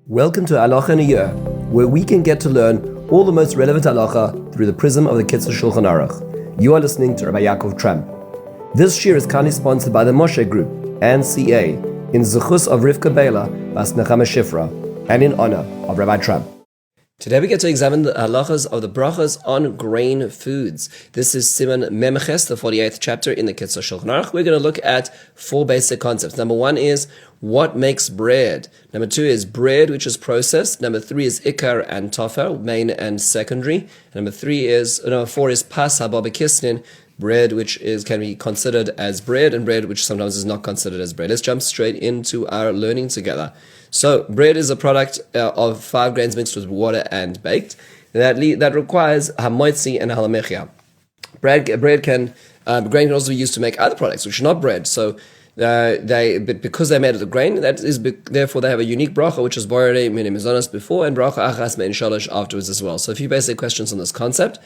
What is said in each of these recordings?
Welcome to Halacha in a Year, where we can get to learn all the most relevant halacha through the prism of the Kitzur Shulchan Aruch. You are listening to Rabbi Ya'akov Trump. This year is kindly sponsored by the Moshe Group and CA in zechus of Rivka Biela, bas נחמה שיפרה, and in honor of Rabbi Trump. Today we get to examine the halachas of the Brachos on grain foods. This is Siman Memches, the 48th chapter in the Kitzur Shulchan Aruch. We're going to look at four basic concepts. Number one is what makes bread. Number two is bread which is processed. Number three is ikar and tofel, main and secondary. Number four is pas hababakisnin, bread which can be considered as bread, and bread which sometimes is not considered as bread. Let's jump straight into our learning together. So, bread is a product of 5 grains mixed with water and baked. That requires hamoitzi and halamechia. Grain can also be used to make other products which are not bread. So, but because they're made of the grain, therefore they have a unique bracha, which is borei min mizonos before and bracha achas mein shalosh afterwards as well. So, a few basic questions on this concept.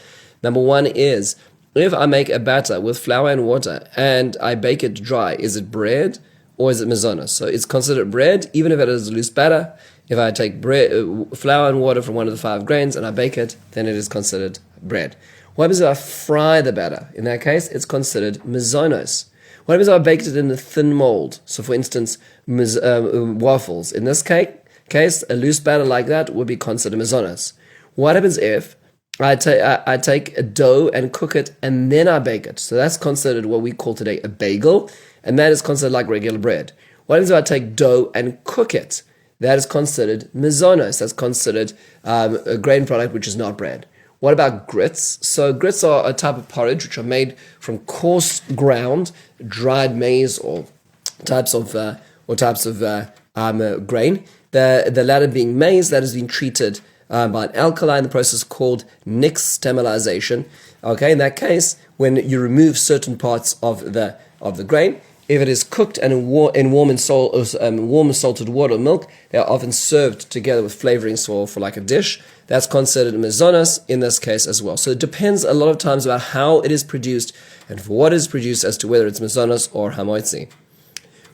Number one is, if I make a batter with flour and water and I bake it dry, is it bread or is it mizonos? So it's considered bread, even if it is a loose batter. If I take flour and water from one of the 5 grains and I bake it, then it is considered bread. What happens if I fry the batter? In that case, it's considered mizonos. What happens if I baked it in a thin mold? So for instance, waffles. In this case, a loose batter like that would be considered mizonos. What happens if I take a dough and cook it and then I bake it? So that's considered what we call today a bagel, and that is considered like regular bread. What happens if I take dough and cook it? That is considered mizonos. That's considered a grain product which is not bread. What about grits? So grits are a type of porridge which are made from coarse ground, dried maize or types of grain. The latter being maize that has been treated by an alkali in the process called nixtamalization. Okay, in that case, when you remove certain parts of the grain, if it is cooked and in warm and salted water or milk, they are often served together with flavorings for like a dish. That's considered mizonos in this case as well. So it depends a lot of times about how it is produced and for what is produced as to whether it's mizonos or hamoitzi.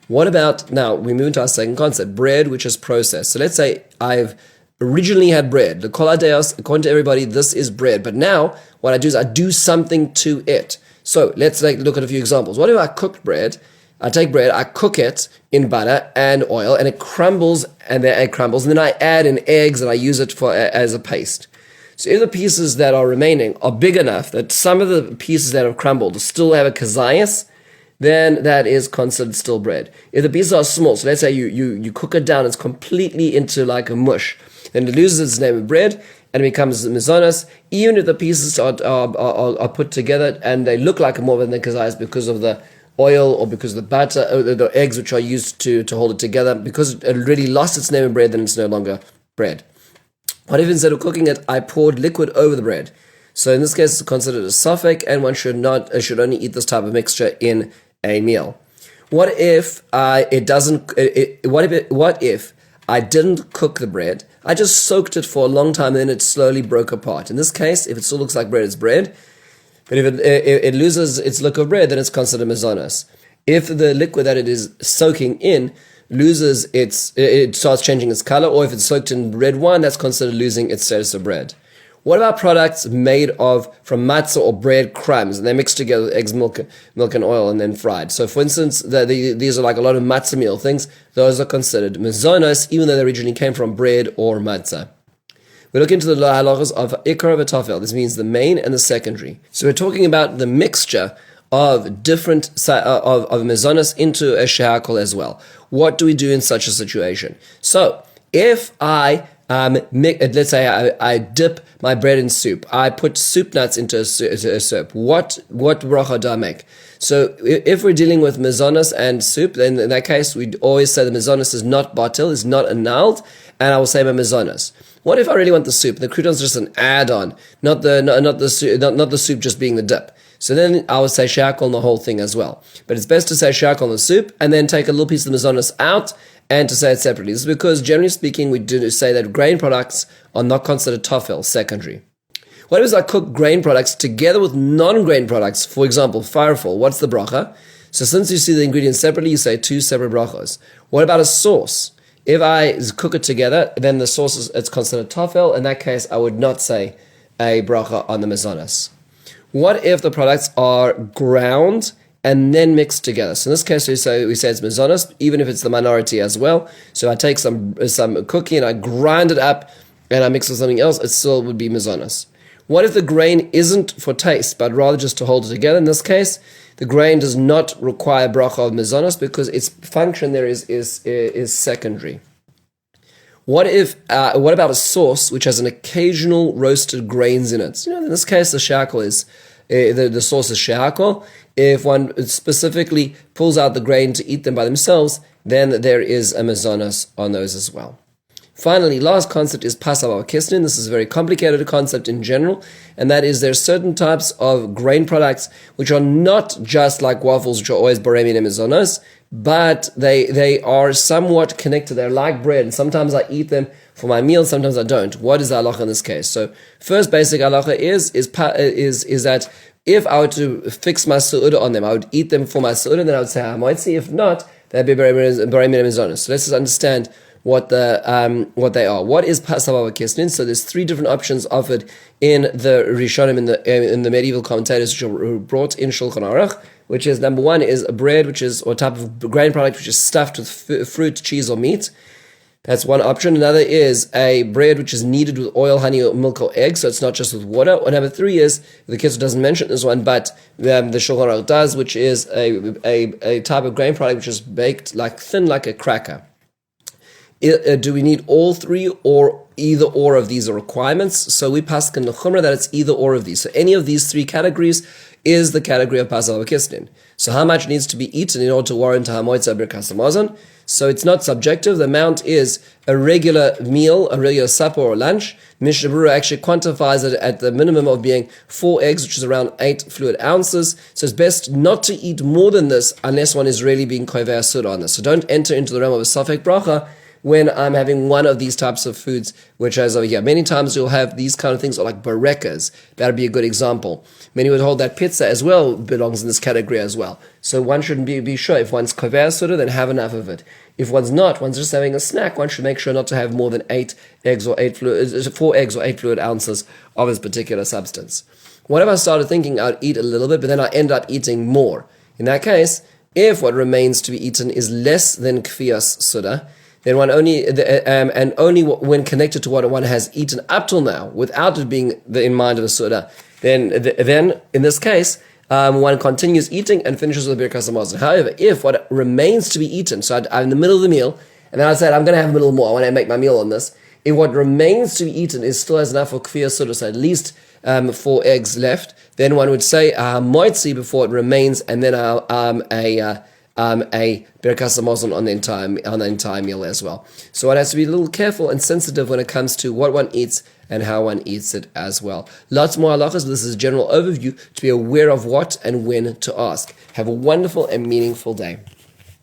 What about, now we move into our second concept, bread which is processed. So let's say I've originally had bread. The kol hadeos, according to everybody, this is bread. But now what I do is I do something to it. So let's look at a few examples. What if I cooked bread? I take bread, I cook it in butter and oil, and it crumbles, and then I add in eggs and I use it as a paste. So if the pieces that are remaining are big enough that some of the pieces that have crumbled still have a kazayas, then that is considered still bread. If the pieces are small, so let's say you cook it down, it's completely into like a mush, then it loses its name of bread and it becomes mizonos, even if the pieces are put together and they look like more than the kazayas because of the oil or because of the butter, or the eggs which are used to hold it together. Because it already lost its name of bread, then it's no longer bread. What if instead of cooking it, I poured liquid over the bread? So in this case, it's considered a suffix, and one should only eat this type of mixture in a meal. What if I didn't cook the bread? I just soaked it for a long time, and then it slowly broke apart. In this case, if it still looks like bread, it's bread. But if it loses its look of bread, then it's considered mizonos. If the liquid that it is soaking in loses it starts changing its color, or if it's soaked in red wine, that's considered losing its status of bread. What about products made from matzah or bread crumbs, and they're mixed together with eggs, milk and oil, and then fried? So, for instance, these are like a lot of matzah meal things. Those are considered mizonos, even though they originally came from bread or matzah. We look into the halachas of ikar and tofel. This means the main and the secondary. So we're talking about the mixture of different of mizonos into a shehakol as well. What do we do in such a situation? So if let's say I dip my bread in soup, I put soup nuts into a soup. What bracha do I make? So if we're dealing with mizonos and soup, then in that case we always say the mizonos is not batil, is not annulled, and I will say my mizonos. What if I really want the soup? The crouton is just an add-on, not the soup just being the dip. So then I would say shehakol on the whole thing as well. But it's best to say shehakol on the soup and then take a little piece of the mizonos out and to say it separately. This is because generally speaking we do say that grain products are not considered tofel, secondary. What if I cook grain products together with non-grain products? For example, firefall. What's the bracha? So since you see the ingredients separately, you say 2 separate brachos. What about a sauce? If I cook it together, then the sauce it's considered tafel. In that case, I would not say a bracha on the mezonos. What if the products are ground and then mixed together? So in this case, we say it's mezonos, even if it's the minority as well. So I take some cookie and I grind it up and I mix it with something else, it still would be mezonos. What if the grain isn't for taste, but rather just to hold it together? In this case, the grain does not require bracha of mezonos because its function there is secondary. What about a sauce which has an occasional roasted grains in it? In this case, the she'akol is the sauce is she'akol. If one specifically pulls out the grain to eat them by themselves, then there is a mezonos on those as well. Finally, last concept is pasav kisnin. This is a very complicated concept in general, and that is there are certain types of grain products which are not just like waffles, which are always boremi and mezonos, but they are somewhat connected. They're like bread, and sometimes I eat them for my meal, sometimes I don't. What is the halacha in this case? So, first basic halacha is that if I were to fix my su'udah on them, I would eat them for my su'udah, and then I would say I might see. If not, that'd be boremi and mezonos. So let's just understand what they are. What is pasav kisnin? So there's three different options offered in the Rishonim in the medieval commentators which are brought in Shulchan Aruch, which is number one is a bread or type of grain product which is stuffed with fruit, cheese, or meat. That's one option. Another is a bread which is kneaded with oil, honey, or milk, or eggs, so it's not just with water. Or number three is, the Kitzur doesn't mention this one, but the Shulchan Aruch does, which is a type of grain product which is baked thin like a cracker. Do we need all three or either or of these are requirements? So we paskin נחמה that it's either or of these. So any of these three categories is the category of pasav kisnin. So how much needs to be eaten in order to warrant hamoitza birkas hamazon? So it's not subjective. The amount is a regular meal, a regular supper or lunch. Mishnah Berurah actually quantifies it at the minimum of being 4 eggs, which is around 8 fluid ounces. So it's best not to eat more than this unless one is really being kover asur on this. So don't enter into the realm of a safek bracha when I'm having one of these types of foods, which is over here. Many times you'll have these kind of things, or like barekas. That would be a good example. Many would hold that pizza as well belongs in this category as well. So one shouldn't be sure. If one's kover asur, then have enough of it. If one's not, one's just having a snack, one should make sure not to have more than 4 eggs or 8 fluid ounces of this particular substance. What if I started thinking I'd eat a little bit, but then I end up eating more? In that case, if what remains to be eaten is less than kfiyas suda, then one only when connected to what one has eaten up till now, without it being in mind of the suda, then in this case, one continues eating and finishes with birkas hamazon. However, if what remains to be eaten, so I'm in the middle of the meal, and then I said I'm going to have a little more, I want to make my meal on this. If what remains to be eaten is still has enough for kfiyas suda, so at least 4 eggs left, then one would say moitzi before it remains, and then a birkas hamazon on the entire meal as well. So one has to be a little careful and sensitive when it comes to what one eats and how one eats it as well. Lots more halachas, but this is a general overview to be aware of what and when to ask. Have a wonderful and meaningful day.